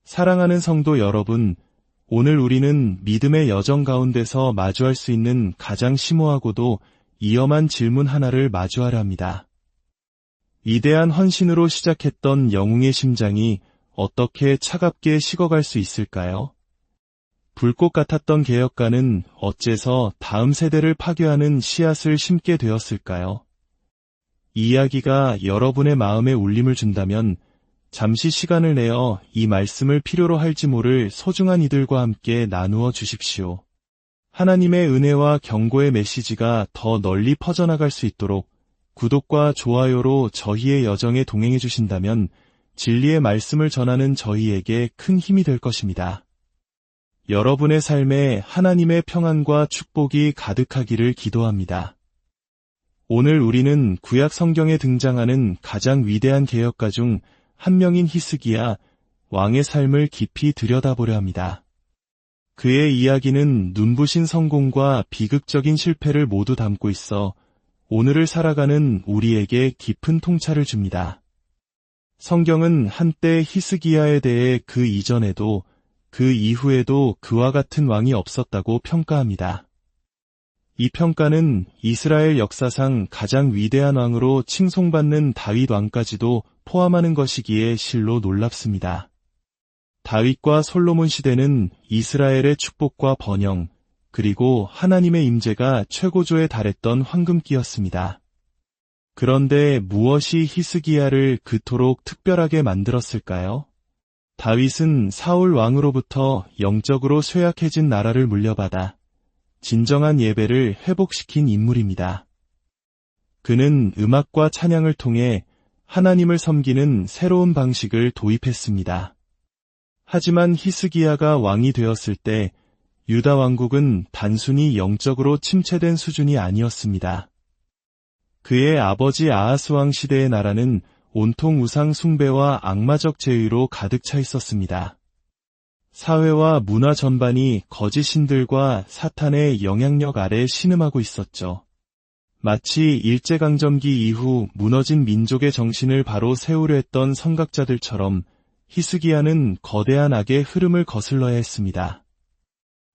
사랑하는 성도 여러분, 오늘 우리는 믿음의 여정 가운데서 마주할 수 있는 가장 심오하고도 위험한 질문 하나를 마주하려 합니다. 위대한 헌신으로 시작했던 영웅의 심장이 어떻게 차갑게 식어갈 수 있을까요? 불꽃 같았던 개혁가는 어째서 다음 세대를 파괴하는 씨앗을 심게 되었을까요? 이 이야기가 여러분의 마음에 울림을 준다면 잠시 시간을 내어 이 말씀을 필요로 할지 모를 소중한 이들과 함께 나누어 주십시오. 하나님의 은혜와 경고의 메시지가 더 널리 퍼져나갈 수 있도록 구독과 좋아요로 저희의 여정에 동행해 주신다면 진리의 말씀을 전하는 저희에게 큰 힘이 될 것입니다. 여러분의 삶에 하나님의 평안과 축복이 가득하기를 기도합니다. 오늘 우리는 구약 성경에 등장하는 가장 위대한 개혁가 중 한 명인 히스기야 왕의 삶을 깊이 들여다보려 합니다. 그의 이야기는 눈부신 성공과 비극적인 실패를 모두 담고 있어 오늘을 살아가는 우리에게 깊은 통찰을 줍니다. 성경은 한때 히스기야에 대해 그 이전에도 그 이후에도 그와 같은 왕이 없었다고 평가합니다. 이 평가는 이스라엘 역사상 가장 위대한 왕으로 칭송받는 다윗 왕까지도 포함하는 것이기에 실로 놀랍습니다. 다윗과 솔로몬 시대는 이스라엘의 축복과 번영, 그리고 하나님의 임재가 최고조에 달했던 황금기였습니다. 그런데 무엇이 히스기야를 그토록 특별하게 만들었을까요? 다윗은 사울 왕으로부터 영적으로 쇠약해진 나라를 물려받아 진정한 예배를 회복시킨 인물입니다. 그는 음악과 찬양을 통해 하나님을 섬기는 새로운 방식을 도입했습니다. 하지만 히스기야가 왕이 되었을 때 유다 왕국은 단순히 영적으로 침체된 수준이 아니었습니다. 그의 아버지 아하스 왕 시대의 나라는 온통 우상 숭배와 악마적 제의로 가득 차 있었습니다. 사회와 문화 전반이 거짓 신들과 사탄의 영향력 아래 신음하고 있었죠. 마치 일제강점기 이후 무너진 민족의 정신을 바로 세우려 했던 선각자들처럼 히스기야는 거대한 악의 흐름을 거슬러야 했습니다.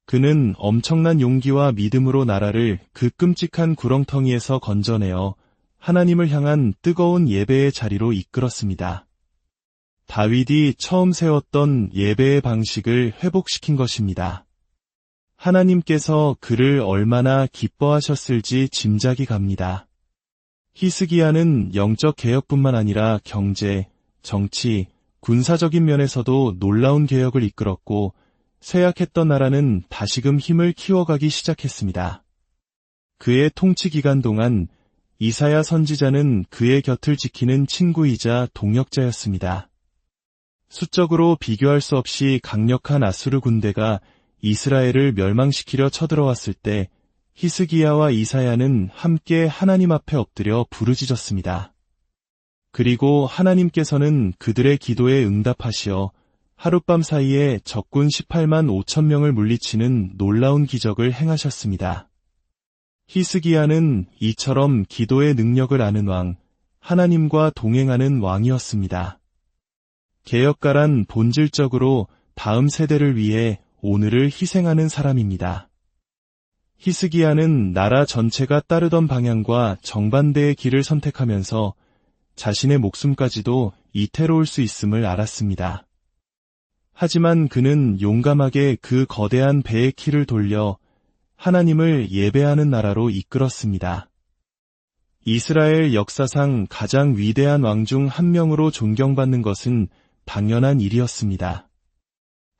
그는 엄청난 용기와 믿음으로 나라를 그 끔찍한 구렁텅이에서 건져내어 하나님을 향한 뜨거운 예배의 자리로 이끌었습니다. 다윗이 처음 세웠던 예배의 방식을 회복시킨 것입니다. 하나님께서 그를 얼마나 기뻐하셨을지 짐작이 갑니다. 히스기야는 영적 개혁뿐만 아니라 경제, 정치, 군사적인 면에서도 놀라운 개혁을 이끌었고 쇠약했던 나라는 다시금 힘을 키워가기 시작했습니다. 그의 통치 기간 동안 이사야 선지자는 그의 곁을 지키는 친구이자 동역자였습니다. 수적으로 비교할 수 없이 강력한 아수르 군대가 이스라엘을 멸망시키려 쳐들어왔을 때 히스기야와 이사야는 함께 하나님 앞에 엎드려 부르짖었습니다. 그리고 하나님께서는 그들의 기도에 응답하시어 하룻밤 사이에 적군 18만 5천 명을 물리치는 놀라운 기적을 행하셨습니다. 히스기야는 이처럼 기도의 능력을 아는 왕, 하나님과 동행하는 왕이었습니다. 개혁가란 본질적으로 다음 세대를 위해 오늘을 희생하는 사람입니다. 히스기야는 나라 전체가 따르던 방향과 정반대의 길을 선택하면서 자신의 목숨까지도 이태로울 수 있음을 알았습니다. 하지만 그는 용감하게 그 거대한 배의 키를 돌려 하나님을 예배하는 나라로 이끌었습니다. 이스라엘 역사상 가장 위대한 왕 중 한 명으로 존경받는 것은 당연한 일이었습니다.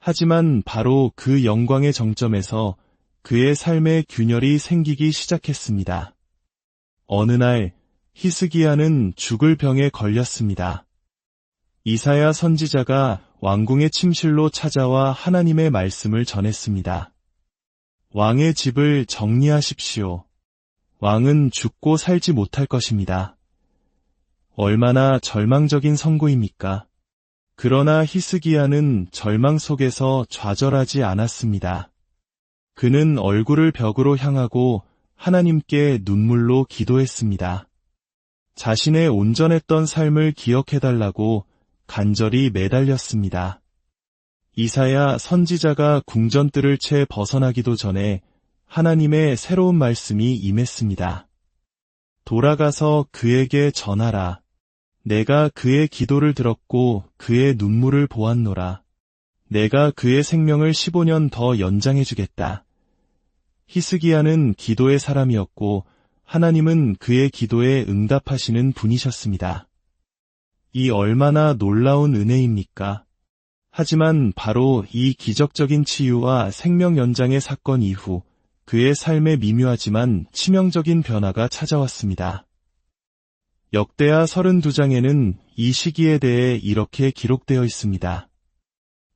하지만 바로 그 영광의 정점에서 그의 삶의 균열이 생기기 시작했습니다. 어느 날 히스기야는 죽을 병에 걸렸습니다. 이사야 선지자가 왕궁의 침실로 찾아와 하나님의 말씀을 전했습니다. 왕의 집을 정리하십시오. 왕은 죽고 살지 못할 것입니다. 얼마나 절망적인 선고입니까? 그러나 히스기야는 절망 속에서 좌절하지 않았습니다. 그는 얼굴을 벽으로 향하고 하나님께 눈물로 기도했습니다. 자신의 온전했던 삶을 기억해달라고 간절히 매달렸습니다. 이사야 선지자가 궁전뜰을 채 벗어나기도 전에 하나님의 새로운 말씀이 임했습니다. 돌아가서 그에게 전하라. 내가 그의 기도를 들었고 그의 눈물을 보았노라. 내가 그의 생명을 15년 더 연장해 주겠다. 히스기야는 기도의 사람이었고 하나님은 그의 기도에 응답하시는 분이셨습니다. 이 얼마나 놀라운 은혜입니까? 하지만 바로 이 기적적인 치유와 생명 연장의 사건 이후 그의 삶에 미묘하지만 치명적인 변화가 찾아왔습니다. 역대하 32장에는 이 시기에 대해 이렇게 기록되어 있습니다.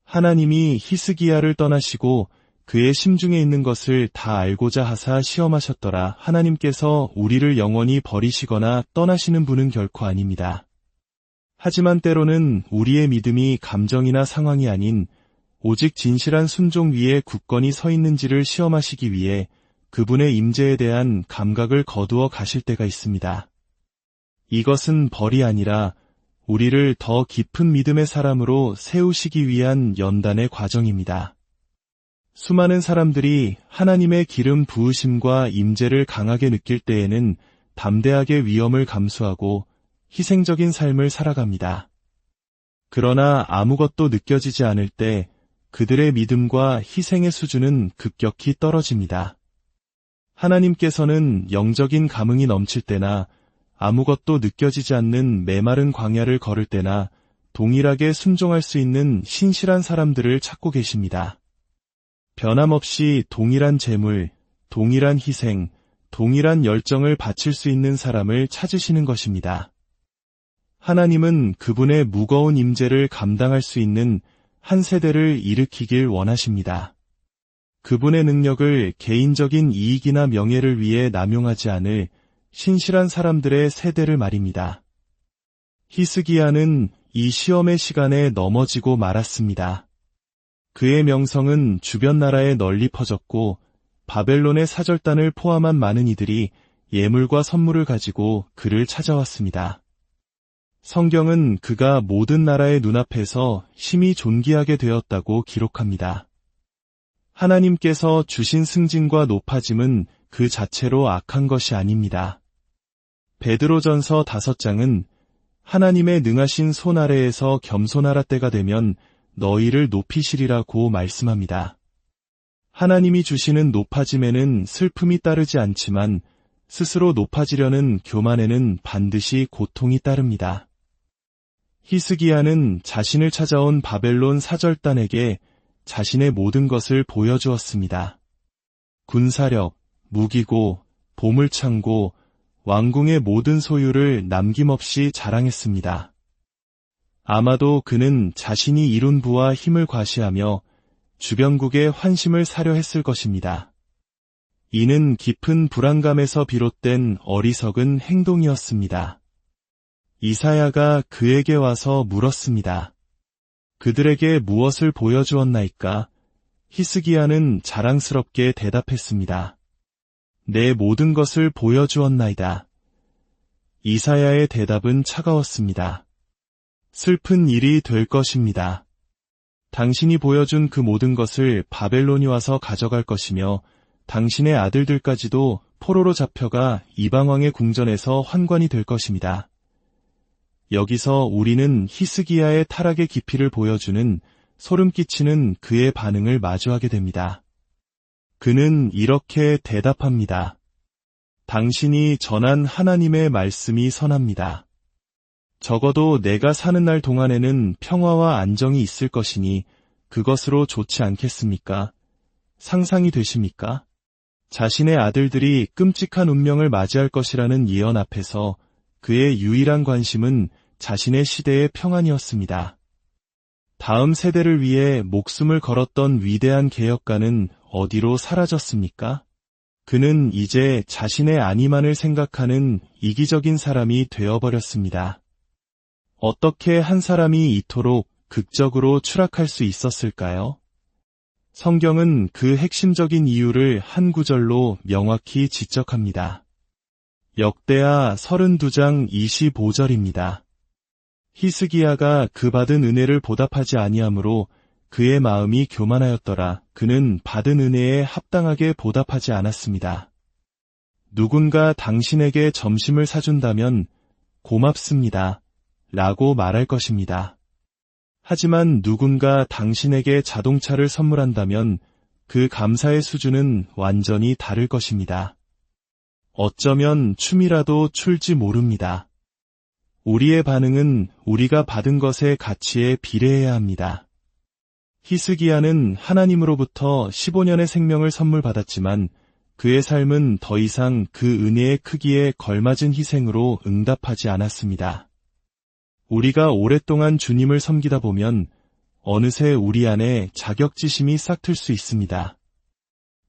하나님이 히스기야를 떠나시고 그의 심중에 있는 것을 다 알고자 하사 시험하셨더라. 하나님께서 우리를 영원히 버리시거나 떠나시는 분은 결코 아닙니다. 하지만 때로는 우리의 믿음이 감정이나 상황이 아닌 오직 진실한 순종 위에 굳건히 서 있는지를 시험하시기 위해 그분의 임재에 대한 감각을 거두어 가실 때가 있습니다. 이것은 벌이 아니라 우리를 더 깊은 믿음의 사람으로 세우시기 위한 연단의 과정입니다. 수많은 사람들이 하나님의 기름 부으심과 임재를 강하게 느낄 때에는 담대하게 위험을 감수하고 희생적인 삶을 살아갑니다. 그러나 아무것도 느껴지지 않을 때 그들의 믿음과 희생의 수준은 급격히 떨어집니다. 하나님께서는 영적인 감흥이 넘칠 때나 아무것도 느껴지지 않는 메마른 광야를 걸을 때나 동일하게 순종할 수 있는 신실한 사람들을 찾고 계십니다. 변함없이 동일한 재물, 동일한 희생, 동일한 열정을 바칠 수 있는 사람을 찾으시는 것입니다. 하나님은 그분의 무거운 임재를 감당할 수 있는 한 세대를 일으키길 원하십니다. 그분의 능력을 개인적인 이익이나 명예를 위해 남용하지 않을 신실한 사람들의 세대를 말입니다. 히스기야는 이 시험의 시간에 넘어지고 말았습니다. 그의 명성은 주변 나라에 널리 퍼졌고 바벨론의 사절단을 포함한 많은 이들이 예물과 선물을 가지고 그를 찾아왔습니다. 성경은 그가 모든 나라의 눈앞에서 심히 존귀하게 되었다고 기록합니다. 하나님께서 주신 승진과 높아짐은 그 자체로 악한 것이 아닙니다. 베드로전서 5장은 하나님의 능하신 손 아래에서 겸손하라 때가 되면 너희를 높이시리라고 말씀합니다. 하나님이 주시는 높아짐에는 슬픔이 따르지 않지만 스스로 높아지려는 교만에는 반드시 고통이 따릅니다. 히스기야는 자신을 찾아온 바벨론 사절단에게 자신의 모든 것을 보여주었습니다. 군사력, 무기고, 보물창고, 왕궁의 모든 소유를 남김없이 자랑했습니다. 아마도 그는 자신이 이룬 부와 힘을 과시하며 주변국의 환심을 사려 했을 것입니다. 이는 깊은 불안감에서 비롯된 어리석은 행동이었습니다. 이사야가 그에게 와서 물었습니다. 그들에게 무엇을 보여주었나이까? 히스기야는 자랑스럽게 대답했습니다. 내 모든 것을 보여주었나이다. 이사야의 대답은 차가웠습니다. 슬픈 일이 될 것입니다. 당신이 보여준 그 모든 것을 바벨론이 와서 가져갈 것이며 당신의 아들들까지도 포로로 잡혀가 이방왕의 궁전에서 환관이 될 것입니다. 여기서 우리는 히스기야의 타락의 깊이를 보여주는 소름 끼치는 그의 반응을 마주하게 됩니다. 그는 이렇게 대답합니다. 당신이 전한 하나님의 말씀이 선합니다. 적어도 내가 사는 날 동안에는 평화와 안정이 있을 것이니 그것으로 좋지 않겠습니까? 상상이 되십니까? 자신의 아들들이 끔찍한 운명을 맞이할 것이라는 예언 앞에서 그의 유일한 관심은 자신의 시대의 평안이었습니다. 다음 세대를 위해 목숨을 걸었던 위대한 개혁가는 어디로 사라졌습니까? 그는 이제 자신의 안위만을 생각하는 이기적인 사람이 되어버렸습니다. 어떻게 한 사람이 이토록 극적으로 추락할 수 있었을까요? 성경은 그 핵심적인 이유를 한 구절로 명확히 지적합니다. 역대하 32장 25절입니다. 히스기야가 그 받은 은혜를 보답하지 아니하므로 그의 마음이 교만하였더라. 그는 받은 은혜에 합당하게 보답하지 않았습니다. 누군가 당신에게 점심을 사준다면 고맙습니다. 라고 말할 것입니다. 하지만 누군가 당신에게 자동차를 선물한다면 그 감사의 수준은 완전히 다를 것입니다. 어쩌면 춤이라도 출지 모릅니다. 우리의 반응은 우리가 받은 것의 가치에 비례해야 합니다. 히스기야는 하나님으로부터 15년의 생명을 선물 받았지만 그의 삶은 더 이상 그 은혜의 크기에 걸맞은 희생으로 응답하지 않았습니다. 우리가 오랫동안 주님을 섬기다 보면 어느새 우리 안에 자격지심이 싹틀 수 있습니다.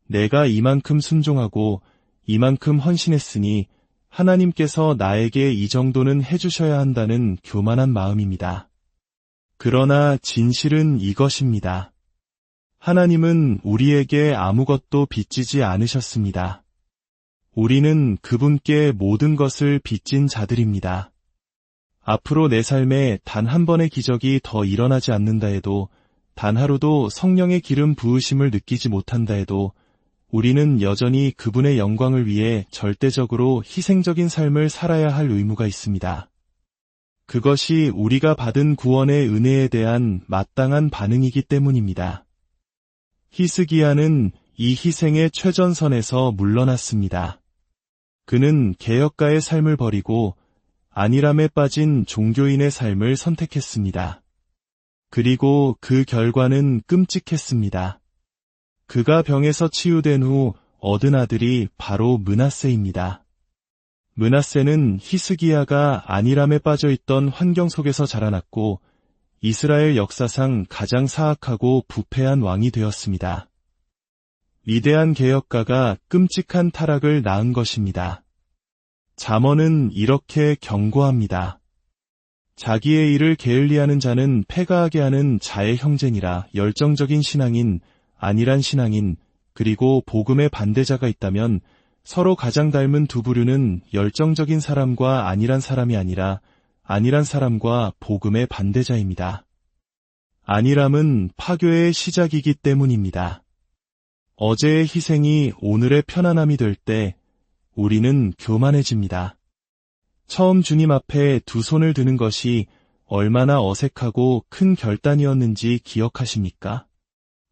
내가 이만큼 순종하고 이만큼 헌신했으니 하나님께서 나에게 이 정도는 해주셔야 한다는 교만한 마음입니다. 그러나 진실은 이것입니다. 하나님은 우리에게 아무것도 빚지지 않으셨습니다. 우리는 그분께 모든 것을 빚진 자들입니다. 앞으로 내 삶에 단 한 번의 기적이 더 일어나지 않는다 해도, 단 하루도 성령의 기름 부으심을 느끼지 못한다 해도 우리는 여전히 그분의 영광을 위해 절대적으로 희생적인 삶을 살아야 할 의무가 있습니다. 그것이 우리가 받은 구원의 은혜에 대한 마땅한 반응이기 때문입니다. 히스기야는 이 희생의 최전선에서 물러났습니다. 그는 개혁가의 삶을 버리고 안일함에 빠진 종교인의 삶을 선택했습니다. 그리고 그 결과는 끔찍했습니다. 그가 병에서 치유된 후 얻은 아들이 바로 므낫세입니다. 므낫세는 히스기야가 안일함에 빠져있던 환경 속에서 자라났고 이스라엘 역사상 가장 사악하고 부패한 왕이 되었습니다. 위대한 개혁가가 끔찍한 타락을 낳은 것입니다. 잠언은 이렇게 경고합니다. 자기의 일을 게을리하는 자는 패가하게 하는 자의 형제니라. 열정적인 신앙인, 안일한 신앙인, 그리고 복음의 반대자가 있다면 서로 가장 닮은 두 부류는 열정적인 사람과 안일한 사람이 아니라 안일한 사람과 복음의 반대자입니다. 안일함은 파괴의 시작이기 때문입니다. 어제의 희생이 오늘의 편안함이 될 때 우리는 교만해집니다. 처음 주님 앞에 두 손을 드는 것이 얼마나 어색하고 큰 결단이었는지 기억하십니까?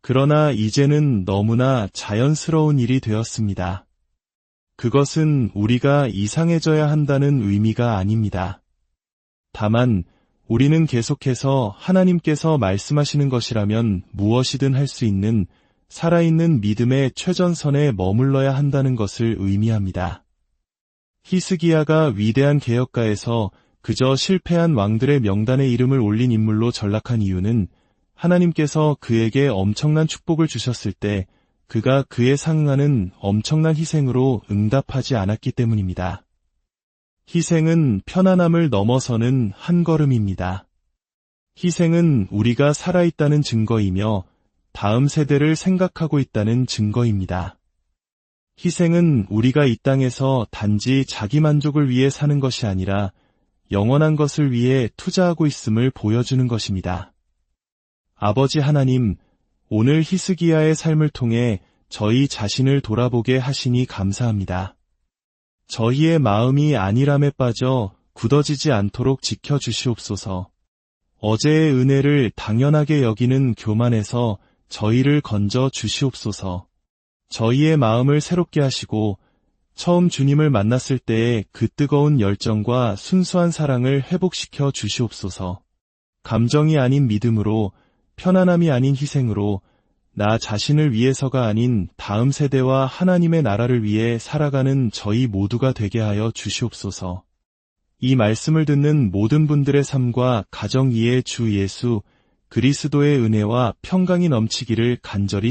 그러나 이제는 너무나 자연스러운 일이 되었습니다. 그것은 우리가 이상해져야 한다는 의미가 아닙니다. 다만 우리는 계속해서 하나님께서 말씀하시는 것이라면 무엇이든 할 수 있는 살아있는 믿음의 최전선에 머물러야 한다는 것을 의미합니다. 히스기야가 위대한 개혁가에서 그저 실패한 왕들의 명단에 이름을 올린 인물로 전락한 이유는 하나님께서 그에게 엄청난 축복을 주셨을 때 그가 그에 상응하는 엄청난 희생으로 응답하지 않았기 때문입니다. 희생은 편안함을 넘어서는 한 걸음입니다. 희생은 우리가 살아있다는 증거이며 다음 세대를 생각하고 있다는 증거입니다. 희생은 우리가 이 땅에서 단지 자기 만족을 위해 사는 것이 아니라 영원한 것을 위해 투자하고 있음을 보여주는 것입니다. 아버지 하나님, 오늘 히스기야의 삶을 통해 저희 자신을 돌아보게 하시니 감사합니다. 저희의 마음이 안일함에 빠져 굳어지지 않도록 지켜주시옵소서. 어제의 은혜를 당연하게 여기는 교만에서 저희를 건져 주시옵소서. 저희의 마음을 새롭게 하시고 처음 주님을 만났을 때의 그 뜨거운 열정과 순수한 사랑을 회복시켜 주시옵소서. 감정이 아닌 믿음으로, 편안함이 아닌 희생으로 나 자신을 위해서가 아닌 다음 세대와 하나님의 나라를 위해 살아가는 저희 모두가 되게 하여 주시옵소서. 이 말씀을 듣는 모든 분들의 삶과 가정 위에 주 예수 그리스도의 은혜와 평강이 넘치기를 간절히